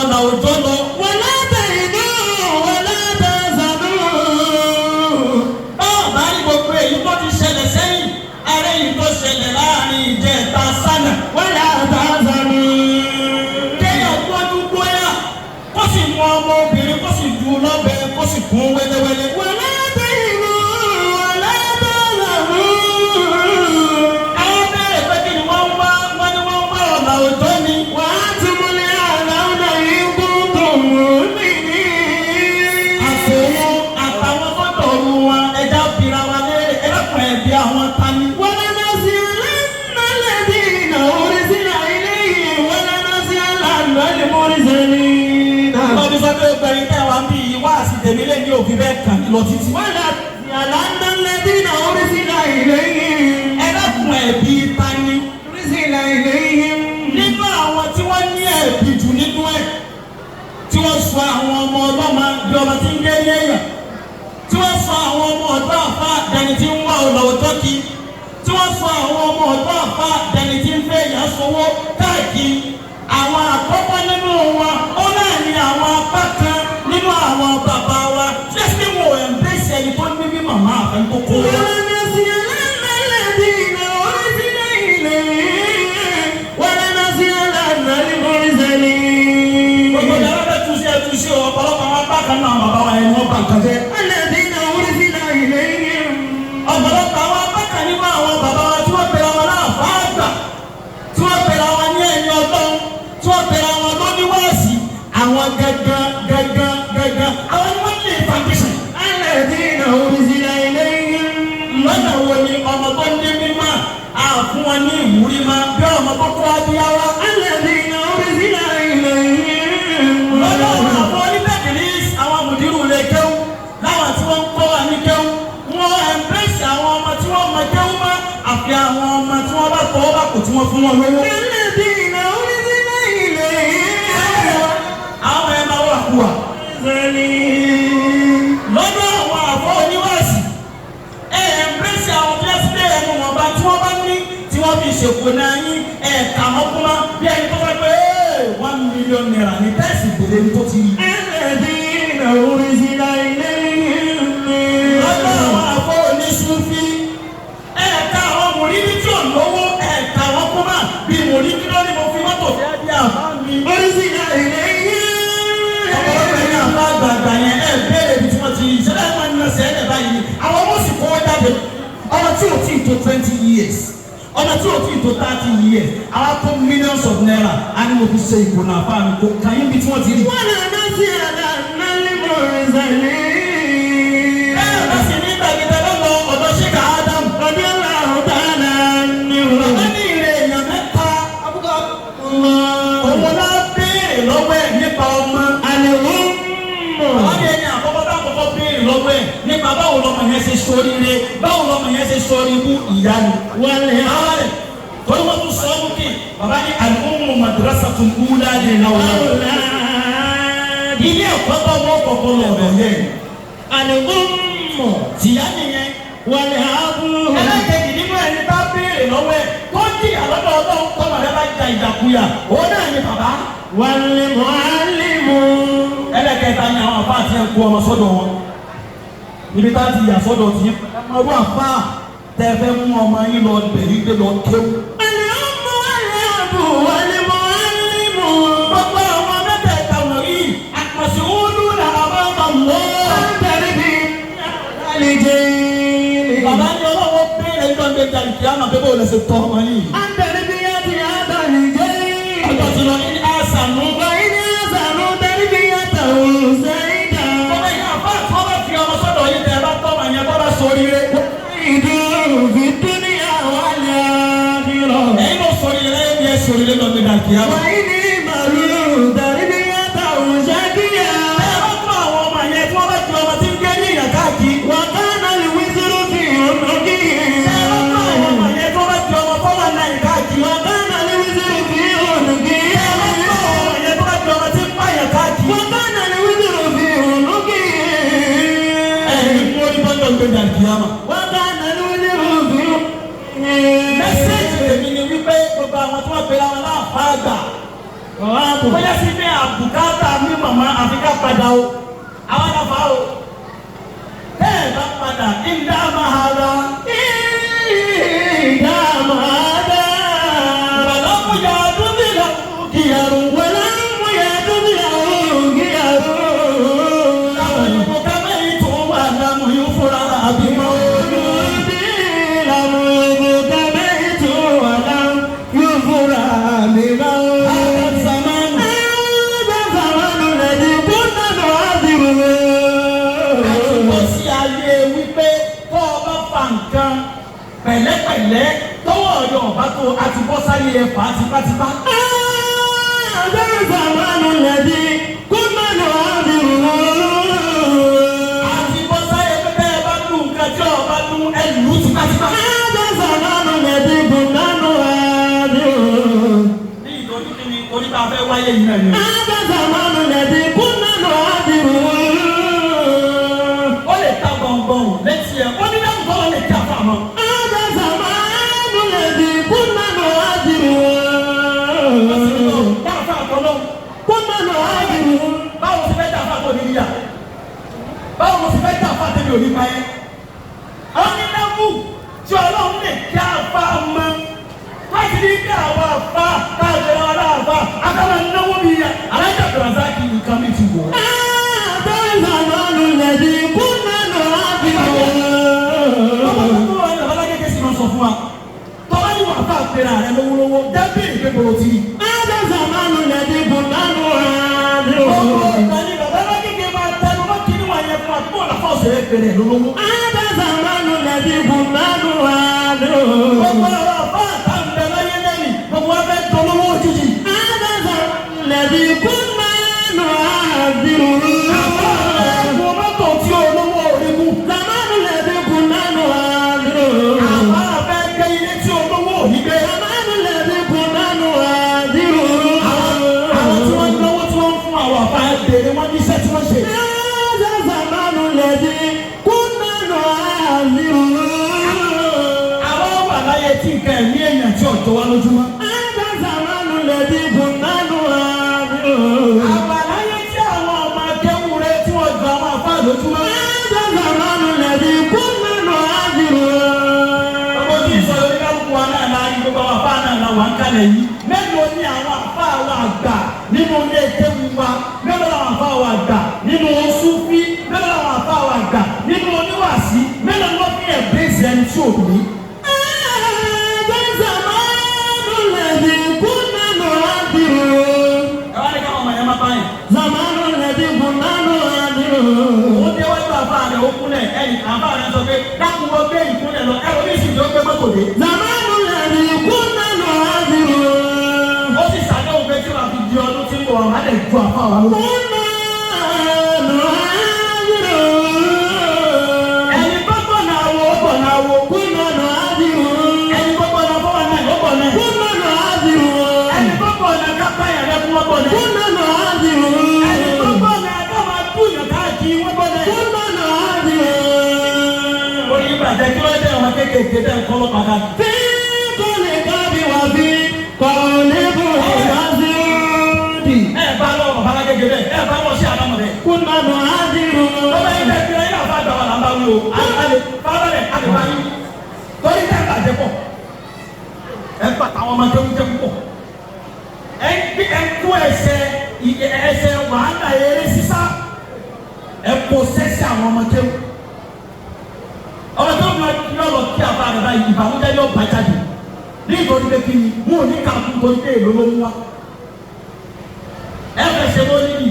ọ̀nà òjò lọ. Wọ́n láti inú wọn láti ṣàdú. Báwo bá rí gbogbo èyí tó ti ṣẹlẹ̀ sẹ́yìn, ààrẹ yìí tó ṣẹlẹ̀ láàrin ìjẹta sánà. Wọ́n láti ṣàdú. Kéèyàn gbọ́dún gbóyà, kó sì mú ọmọ obìnrin, kó sì ju lọ́bẹ̀, kó sì kún wẹ́lẹ́wẹ́lẹ́. Wọ́n láti inú wọn láti ṣàdú. Àwọn bẹ̀rẹ̀ pé kí ni wọ́n ń wá, wọ́n ní wọ́n ń wá ọ̀nà òjò ni. Wọ́n á ti múlẹ̀ àlàó ikú tó mú mi ní. Àfòwò àtàwọn fọ́tò ọ̀run wọn ẹja fira wa léèrè ẹlẹ́kùn ẹ̀bí àwọn tani. Wọ́n lọ́nà sí alánàlẹ́bí ìnà orí sínú ilé yìí. Wọ́n lọ́nà sí alánàlẹ́ mórí sẹ́ni. Lọ́dún sọ pé obìnrin tẹ́ wa ń bí wá sí tèmi lé ní òbí bẹ́ẹ̀ kàn lọ títí. Wọ́n lọ́nà sí alánàlẹ́bí ìnà orí sínú ilé yìí. Ẹlẹ́kùn ẹ̀bí tani. Orí sínú ilé yìí. Nínú àwọn tí wọ́n ní ẹ̀bí jù nínú ẹ̀ tí wọ́n sọ àwọn ọmọ ọlọ́mọ bí ọmọ tí ń gé yéèyàn, tí wọ́n sọ àwọn ọmọ ọ̀dọ́ àfa dẹni tí ń wá ọ̀nà òjò kí, tí wọ́n sọ àwọn ọmọ ọ̀dọ́ àfa dẹni tí ń fẹ́ ìyá sowó káàkiri. Àwọn àkọ́kọ́ nínú wọn ó náà ní àwọn apá kan nínú àwọn bàbá wa tí ẹsẹ̀ ní wọ́n ẹ̀ ń bẹ́sẹ̀ ẹni tó ní bí màmá àfẹ́ tó kó. Ọ̀pọ̀lọpọ̀ àwọn apá kan náà bàbá wa ẹni wọ́n bá nǹkan jẹ́. Ọ̀pọ̀lọpọ̀ àwọn apá kan nínú àwọn bàbá wa tí wọ́n pèrè wọn láàfáà àgbà, tí wọ́n pèrè wọn ní ẹ̀yìn ọdún, tí wọ́n pèrè wọn lóní wáàsí, àwọn gẹ́gẹ́ àwọn ni wọ́n lè foundation. Lọ́nà wo ni ọmọ tó ní mímọ́ àfún wọn ní ìwúrí máa bí ọmọ tó kọ́ adúláwá. Lọ́dọ̀ àwọn oníbẹ̀kìlì àwọn mùdírù lè kéwú láwọn tí wọ́n ń kọ́ wa ní kéwú. Wọ́n ẹ̀mbrẹ́sì àwọn ọmọ tí wọ́n mọ kéwú mọ́ àfi àwọn ọmọ tí wọ́n bá tọ́ bá kò tí wọ́n fún wọn lówó. Àwọn ẹ̀ máa wà kúwà. Lọ́dọ̀ àwọn àfọ oníwàásì ẹ̀mbrẹ́sì àwọn tí wọ́n ti dé ẹnu wọn bá tí wọ́n bá ní tí wọ́n fi ṣèkò náà yín ẹ̀ka mọ́kúnmá bí ẹni tó fẹ́ pé 1 million naira ní tẹ́sì ìbèrè ní tó ti rí. Lọ́dọ̀ àwọn àfọ oníṣúfí ẹ̀ka àwọn mòrídìí tí ò lówó ẹ̀ka wọn kúnmá bí mòrídìí lórí mo fi mọ́tò fẹ́ bí àbá mi. Ọ̀pọ̀lọpọ̀ ẹ̀yìn àbá àgbààgbà yẹn ẹ̀ bẹ̀rẹ̀ ibi tí wọ́n ti rí ìṣẹ̀lẹ̀ máa ń lọ sí ẹ̀ẹ́dẹ̀ báyìí. Àwọn ọmọ sì kọ́ jáde ọmọ tí ò tí ì tó 20 years. Ọmọ tí o ti tó 30 years, àwọn kó millions of naira, a ní mo fi ṣe ìbò náà fáwọn mi kò kàn yín bí tí wọ́n ti rí. Wọ́n lè dá sí ẹ̀dá nálẹ́ mọ̀ ẹ̀sẹ̀lẹ̀. Bẹ́ẹ̀ bá sì ní gbàgede lọ́wọ́ ọ̀dọ́ ṣẹ́ka Adam. Ọdún ọ̀la ọ̀dà náà ní o. Bàbá ní ìrè èèyàn mẹ́ta. Òun náà béèrè lọ́wọ́ ẹ̀ nípa ọmọ. Àlèwọ́ mọ̀. Bàbá ní ẹni àkọ́kọ́ bá kọ́kọ́ béèrè lọ́wọ́ ẹ̀ nípa báwo lọmọ yẹn ṣe sórí ire, báwo lọmọ yẹn ṣe sórí ibú ìyá ni. Wọ́n lè hàn rẹ̀. Torí wọ́n tún sọ ọ́ kí bàbá ní al-ummu madrasatun ula lil awlad. Ilé ẹ̀kọ́ tó wọ́n kọ̀ọ̀kan lọ̀rọ̀ yẹn. Al-ummu tìyá nìyẹn. Wal abu. Ẹlẹ́kẹ̀kì nínú ẹni bá béèrè lọ́wọ́ ẹ̀ tó jí àlọ́dọ̀ ọlọ́run tó wà lẹ́bàá ja ìjàkúyà. Òun náà ni bàbá. Wal muallimu. Ẹlẹ́kẹ̀ta ni àwọn àfáà ti ń kó ọmọ sọ́dọ̀ wọn. Ibi tá ti yà sọ́dọ̀ ti ọmọ àfáà tẹ́fẹ́ mú ọmọ yín lọ bẹ̀rù gbé lọ kéwù. Al-ummu wal-abu wal-muallimu. Gbogbo àwọn mẹ́tẹ̀ẹ̀ta wọ̀nyí mas'uluna amama Allah. Àtẹ̀rẹ̀bí àlejò. Bàbá ní ọlọ́wọ́ béèrè ìjọba ìjàlùkì àmà pé bó lè ṣe tọ́ ọmọ yìí. Àtẹ̀rẹ̀bí àti àtàlejò. Ọjọ́ ti lọ ní àṣàmú. Wàyí ní àṣàmú tẹ̀rẹ̀bí àtàwọn ṣẹ́yìndà. Ọmọ ìyá àbá àti ọmọ fi ọmọ sọ́dọ̀ yìí tẹ̀ bá tọ́ ọmọ yẹn bọ́ bá sórí rẹ̀. Sori le lọ gbẹdà kíá. Wàyí ní màlúù dàrí bí yàtà òǹṣẹ́ kíá. Ẹ bá fún àwọn ọmọ yẹn tí wọ́n bá ti ọmọ tí ń gé ní ìyàká kí. Wà á kánà lè wí sírú fi ọ̀nà kí. Ẹ bá fún àwọn ọmọ yẹn tí wọ́n bá ti ọmọ fọwọ́ náà ìká kí. Wà á kánà lè wí sírú fi ọ̀nà kí. Ẹ bá fún àwọn ọmọ yẹn tí wọ́n bá ti ọmọ tí ń pa ìyàká kí. Wà á kánà lè wí sírú fi ọ̀nà kí. Ẹ̀yin kú orí bọ́jọ̀ gbẹdà kíá ma. Wà á kánà lè wí sírú fi ọ̀nà kí. Mẹ́sẹ̀jì èmi ni wípé gbogbo àwọn tí wọ́n pe àwọn láàfáà àgbà bóyá sí pé àbùkátà mi màmá àfikà padà o àwọn àbá o bẹ́ẹ̀ bá padà ìdá máa ra ìdá máa dá wàlámúyà dúbìlà kìyàrú wàlámúyà dúbìlà kìyàrú àwọn ìbùkà mẹ́rin tó wà lámú yóò fúnra àbí mọ́ olùdí lámú ìbùkà mẹ́rin tó wà lámú yóò fúnra àbí mọ́ pẹ̀lẹ́pẹ̀lẹ́ tọwọ́ ọ̀yọ́ ọ̀bá tó àti bọ́ sáyé ẹ̀fà tipátipá. Àbẹ̀rẹ̀ sàmánù lẹ́dí kó mẹ́nu àbìrù. Àti bọ́ sáyé pẹ́pẹ́ ẹ bá dùn nǹkan tí ọba dùn ẹlù tipátipá. Àbẹ̀rẹ̀ sàmánù lẹ́dí kó mẹ́nu àbìrù. Ní ìtọ́jú kí ni oníta fẹ́ wáyé yìí náà ni. Àbẹ̀rẹ̀ sàmánù lẹ́dí kó mẹ́nu àbìrù. Ó lè ta gbọ̀ngbọ̀n létí ẹ̀ ó ní dáhùn tọ́wọ́ lè jà fún àmọ́. Báwo ṣe fẹ́ dà fún àtọ̀ níyà? Báwo ṣe fẹ́ dà fún àtẹ̀lé òní báyẹn? Àwọn nínáwó tí Ọlọ́run lè kí àfa mọ́ láti ní kí àwọn àfa káàkiri àwọn aláàfà àtàwọn náwó bí yà alájà bẹ̀rẹ̀ sáàkì nǹkan mi ti wọ̀. Àbẹ̀rẹ̀ sàmánù lẹ́dí kún mẹ́nu àbíwọ̀. Bọ́lá tó wà ní àbálá kékeré sí máa sọ fún wa. Tọ́lá ní wàá fà pèrè àrẹ lówólówó dábì ìgbéboro ti. Àbẹ̀rẹ̀ sàmánù lẹ́dí kún mẹ́nu àbíwọ̀. Ọ̀gbọ̀n bàbá bá kékeré máa tẹnu mọ́ kí ni wàá yẹ fún wa kí wọ́n lọ fọ́ ọ̀sẹ̀ pèrè lówólówó. Àbẹ̀rẹ̀ sàmánù lẹ́dí kún mẹ́nu àbíwọ̀. Gbogbo ọ̀rọ̀ bá àtàǹdẹ̀ láyé lẹ́yìn gbogbo wa fẹ́ dolówó òjijì. Àbẹ̀rẹ̀ sàmánù lẹ́dí kún mẹ́nu àbíwọ̀. Àwọn mọ́tò tí olówó orí mú. Sàmánù lẹ́dí kún mẹ́nu àbíwọ̀. Àwọn abẹ́ gbé ilé tí olówó òní gbé. Sàmánù lẹ́dí kún mẹ́nu àbíwọ̀. Àwọn tí wọ́n náwó tí wọ́n fún àwọn àbá ẹgbẹ̀rẹ̀ wọ́n ní iṣẹ́ tí wọ́n ṣe. Sàmánù lẹ́dí kún mẹ́nu àbíwọ̀. Àwọn wà láyé tí nǹkan ẹ̀mí èèyàn tí ọ̀jọ̀ wá lójúmọ́. Sàmánù lẹ́dí kún mẹ́nu àbíwọ̀. Àwọn láyé tí àwọn ọmọ akẹ́wù rẹ̀ tí wọ́n jọ àwọn àfáà lójúmọ́. Sàmánù lẹ́dí kún mẹ́nu àbíwọ̀. Ọmọ tí ìsọ̀rọ̀ oníkálukú wa náà láàyè gbogbo àwọn àfáà náà là wà ń kalẹ̀ yìí. Mélòó ni àwọn àfáà wa àgbà nínú ilé ìkéwu wa? Mélòó làwọn àfáà wa àgbà nínú Súfí? Mélòó làwọn àfáà wa àgbà nínú oníwàásí? Mélòó ni wọ́n fi ẹ̀bẹ́sì ẹni tí ò ní? Sàmánù lẹ́dí kún mẹ́nu àbíwọ̀. Ẹ wá ní káwọn ọmọ yẹn máa bá yẹn. Sàmánù lẹ́dí kún mẹ́nu àbíwọ̀. Ó déwájú àfáà rẹ̀ ó kúnlẹ̀ ẹ̀yìn àfáà rẹ̀ sọ pé dákun wọ́n gbé ìkúnlẹ̀ lọ ẹ̀rọ ní ìsìn tó gbé mọ́tò dé. Sàmánù lẹ́dí kún mẹ́nu àbíwọ̀. Ó sì ṣàdéhùn pé tí wàá fi di ọdún tí ń bọ̀ wá lè ju àfáà wa lọ. Ẹni gbọ́gbọ́ náà wo ó bọ̀ náà wo. Kún mẹ́nu àbíwọ̀. Ẹni gbọ́gbọ́ náà fọwọ́ náà ó bọ̀ náà. Kún mẹ́nu àbíwọ̀. Ẹni gbọ́gbọ́ náà kápá yàrá fún wọn bọ̀ náà. Kún mẹ́nu àbíwọ̀. Ẹni gbọ́gbọ́ náà ká máa dúnyàn káàkiri wọn bọ̀ náà. Kún mẹ́nu àbíwọ̀. Oyin bàjẹ́ kí ló dé ọmọ kékeré dẹ́ nǹkan lọ́pàá ká. Tí kò lè ká bí wà bí kò ní bù wá sí òdì. Ẹ bá lọ bàbá kékeré ẹ bá lọ sí àdámọ̀ rẹ̀. Kún mẹ́nu àbíwọ̀. Ọba yìí bẹ́ẹ̀ kí ẹ bá dọ̀wọ́ là ń bá wí o. Àlè fáwọn ẹ̀ àlè bá yín. Torí ẹ bàjẹ́ pọ̀. Ẹ bàtà àwọn ọmọ jẹun pọ̀. Ẹ kú ẹsẹ̀ wàhálà eré sísá. Ẹ kó sẹ́sẹ̀ àwọn ọmọ jẹun. Ọmọ tó ń lọ kí àbá rẹ̀ báyìí ìbànújẹ́ yóò bá jáde. Ní ìtọ́jú pé kí ni wọn ò ní ká fún torí pé èlò ló mú wa. Ẹ fẹ́ ṣe wọ́n níbi.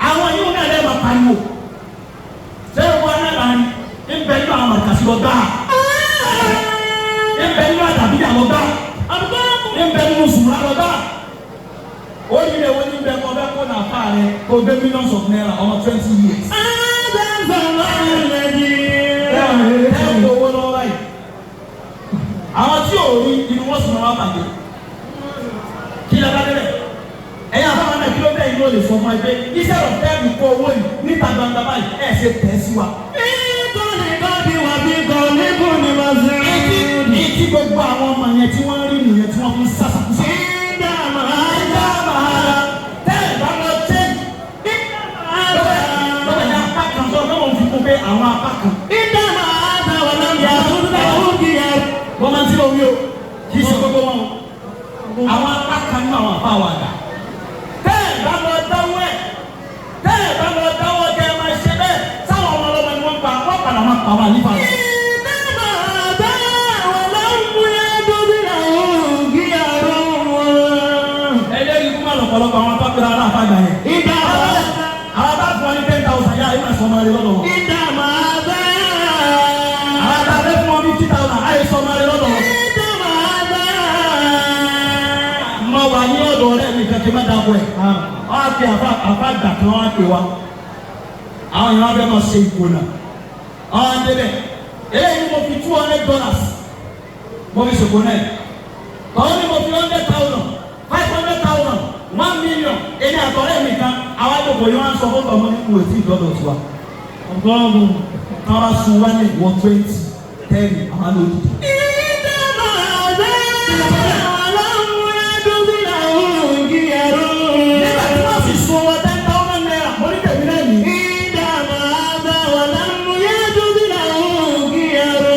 Àwọn yóò náà lẹ́ẹ̀ máa pariwo. Ṣé wọn náà bá ní ìbẹ̀ nínú àwọn àkàsí lọ gbáà? Ìbẹ̀ nínú àdàbí àlọ́ gbáà? Ìbẹ̀ nínú sùúrù àlọ́ gbáà? Ó ní ilé wọn níbẹ̀ kọ́ bẹ́ẹ̀ kó nà fà rẹ̀ kó gbé millions of naira ọmọ 20 years. Ẹ ń owó lọ́wọ́ báyìí. Àwọn tí ò rí inú wọn sùn wọn bàjẹ́. Kí lè bá débẹ̀? Ẹ̀yin àbáwọn náà kí ló bẹ́ẹ̀ yóò lè sọ fún ẹgbẹ́ iṣẹ́ ọ̀fẹ́ mi kó owó yìí níta gbangba báyìí ẹ̀ ṣe tẹ̀ sí wa. Ìtí gbogbo àwọn ọmọ yẹn tí wọ́n rí nìyẹn tí wọ́n fi ń sàṣàkóso. Ìdá màá o kì í ṣe gbogbo wọn àwọn apá kan nínú àwọn àbá wa dà tẹ́ẹ̀ bá lọ dáwọ́ ẹ̀ tẹ́ẹ̀ bá lọ dáwọ́ kẹ́ ẹ máa ṣe bẹ́ẹ̀ sáwọn ọmọ ọlọ́mọ ni wọ́n pa wọ́n padà máa pa wà nípa rẹ̀. ọ̀pọ̀lọpọ̀ àwọn pápẹ́rẹ́ aláàfáàgbà yẹn. ìdá àwọn bá fún ọ ní 10,000 yá ìmọ̀ ẹ̀sọ́ máa rí lọ́dọ̀ wọn. ìdá máa bẹ́ àwọn bá fẹ́ fún ọ ní 50,000 àìsọ máa rí lọ́dọ̀ wọn. ìdá máa bẹ́ mọ wà ní ọ̀dọ̀ rẹ̀ nìkan tí má dàpọ̀ ẹ̀. wọ́n á fi àfáàgbà kan wọ́n á pè wá. àwọn yẹn wọ́n fẹ́ máa ṣe ìkó náà. àwọn àdébẹ̀ eléyìí mo fi $200 mo fi ṣòkò náà. tọ́wọ́n ni mo fi 100,000 500,000 1 million ẹni àtọ̀rẹ́ mi kan àwọn àjọpọ̀ yìí wọ́n sọ fún ọmọ nínú ètí ìdọ́dọ̀ tiwa ọgọ́rùn-ún kan wá sun wá ní 120 10 àwọn lòdì. ìdámọ̀ àbẹ́ ọlọ́run ẹ̀dùnmí àwọn òǹkì ẹ̀rọ. nígbà tí wọ́n sì sun wọn 10,000 naira mo ní tèmi náà ní. ìdámọ̀ àbẹ́ ọlọ́run ẹ̀dùnmí àwọn òǹkì ẹ̀rọ.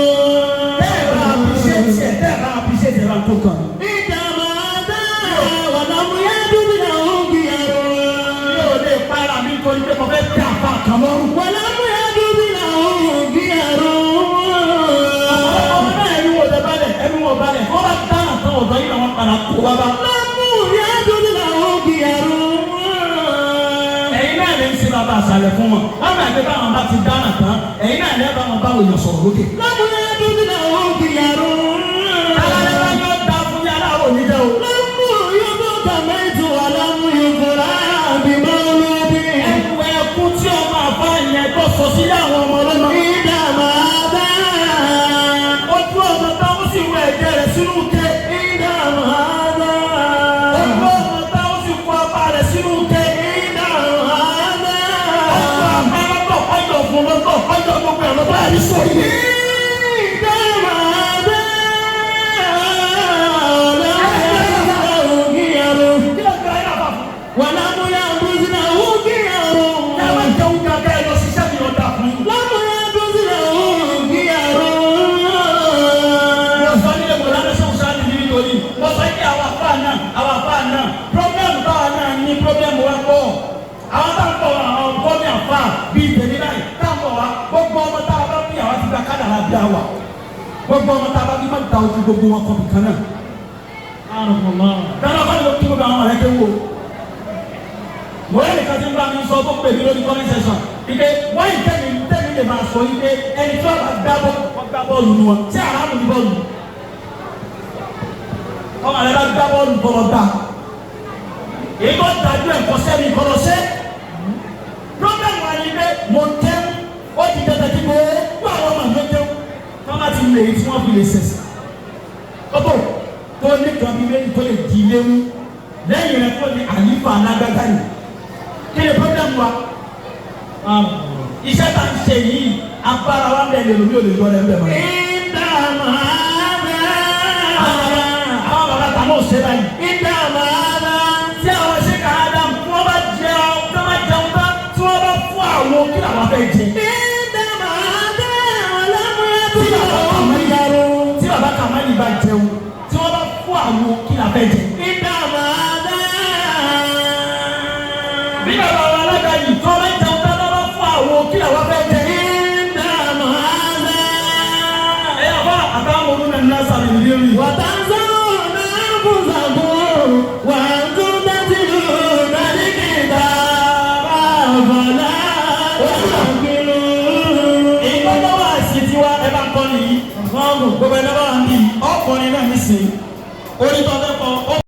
tẹ́ẹ̀ bá àpìṣẹ́ tiẹ̀ bá tó kàn. Nítorí pé mo fẹ́ tẹ àfa kan lọ́rùn. Wọ́n lámú ẹ̀dùnmí làwọn òbí ẹ̀rọ. Ọmọ náà ẹ̀mí wò lè balẹ̀ ẹ̀mí wò balẹ̀. Wọ́n bá dáná tán ọ̀dọ́ yìí làwọn padà kó wá bá. Lámú ẹ̀dùnmí làwọn òbí ẹ̀rọ. Ẹ̀yin náà lè ń ṣe bàbá àṣàlẹ̀ fún wọn. Wọ́n gbà pé báwọn bá ti dáná tán ẹ̀yin náà lè bá wọn báwo yàn sọ̀rọ̀ lókè. Lámú ẹ̀dùnmí làwọn òbí ẹ̀rọ. Alálẹ́wà yóò dá fún yàrá òní jẹ́ o. Lámú yóò bọ̀ kàmẹ́tò alámú yóò fọ́ra àbímọ́. Tí ọmọ àbá yẹn tó sọ sí àwọn ọmọ ọlọ́mọ. ìdá máa bá ojú ọmọ táwọn sì wọ ẹ̀jẹ̀ rẹ̀ sínú ké. ìdá máa bá ojú ọmọ táwọn sì kó apá rẹ̀ sínú ké. ìdá máa bá ọjọ́ àmọ́lọ́tọ̀ ọjọ́ fún lọ́tọ̀ ọjọ́ gbogbo ẹ̀ lọ́tọ̀ ẹ̀rí sórí. ìdá máa bá wọ́n lámú yá àbúrúsí náà ó kí ẹ̀rọ. ẹ̀wọ̀n jẹun gàgà ẹ̀ lọ ṣiṣẹ́ mi ọ̀dà fún. lámú yá àbúrúsí náà ó kí ẹ̀rọ. mo sọ nílé mo lánàá sọ̀rọ̀ sáà nìyí nítorí mo sọ pé àwọn afá náà pírọ́blẹ́mù táwa náà ní pírọ́blẹ́mù wa pọ̀. àwọn tá à ń pọ̀ àwọn bọ́ọ̀mì àfà bíi tèmi náà tá à ń pọ̀ wá gbogbo ọmọ tá a bá bí àwọn ti gba kádàrá bí a wà gbogbo ọmọ tá a bá bí má da ojú gbogbo wọn kọ́ bìkan náà. dáná bá ní o kí gbogbo àwọn ọ̀rẹ́ kéwò mo yẹ nìkan tí n bá mi sọ tó pè mí lórí comment section ike wọ́n yìí tẹ́mi lè máa sọ ike ẹni tí wọ́n bá gbá bọ́ọ̀lù nu wọn tí àrà mú ní bọ́ọ̀lù ọmọ rẹ bá gbá bọ́ọ̀lù bọ́ọ̀lù gbà èyí tó dájú ẹ̀kọ́ sẹ́mi kọ́lọ́ sẹ́ problem wa ni pé mo tẹ́ ó ti tẹ́tẹ́ kí mo wá àwọn ọmọ mi tẹ́ wọ́n bá ti lè tí wọ́n fi lè sẹ̀sẹ̀ ọ̀tọ̀ tó ní kan bí méjì tó lè di léwu lẹ́yìn rẹ̀ tó ní àyíká alágbádá yìí kí ni problem wa iṣẹ́ tá n ṣe yìí agbára wa bẹ̀ lè lómi ò lè lọ lẹ́nu bẹ̀ mọ́. ìdá máa bẹ́ àwọn bàbá tà mọ́ ṣe báyìí. ìdá máa bẹ́ tí àwọn ṣe kà á dá tí wọ́n bá jẹun tí wọ́n bá jẹun tán tí wọ́n bá fún àwọn kí làwọn fẹ́ jẹ. ìdá máa bẹ́ ọlọ́mọdé tí bàbá kàmáyì bá jẹun tí wọ́n bá fún àwọn kí làwọn fẹ́ jẹ. ìdá máa bẹ́ bí bàbá wa alága yìí tó bá jẹun tán bá fún àwọn kí làwọn fẹ́ jẹ. ìdá máa bẹ́ ẹ̀yà fún àtàwọn olùmọ̀ ní náà sàmì ìrírí. wàtá ń sọ̀rọ̀ náà fún sàbò wà á tún dájú lórí kìtà bàbàlá òkèlú. ìgbọ́dọ̀ wà sí tiwa ẹ bá ń kọ́ nìyí. gbogbo ẹ̀ lọ́wọ́ àmì ọkùnrin náà ní sìn orí tó fẹ́ kọ́.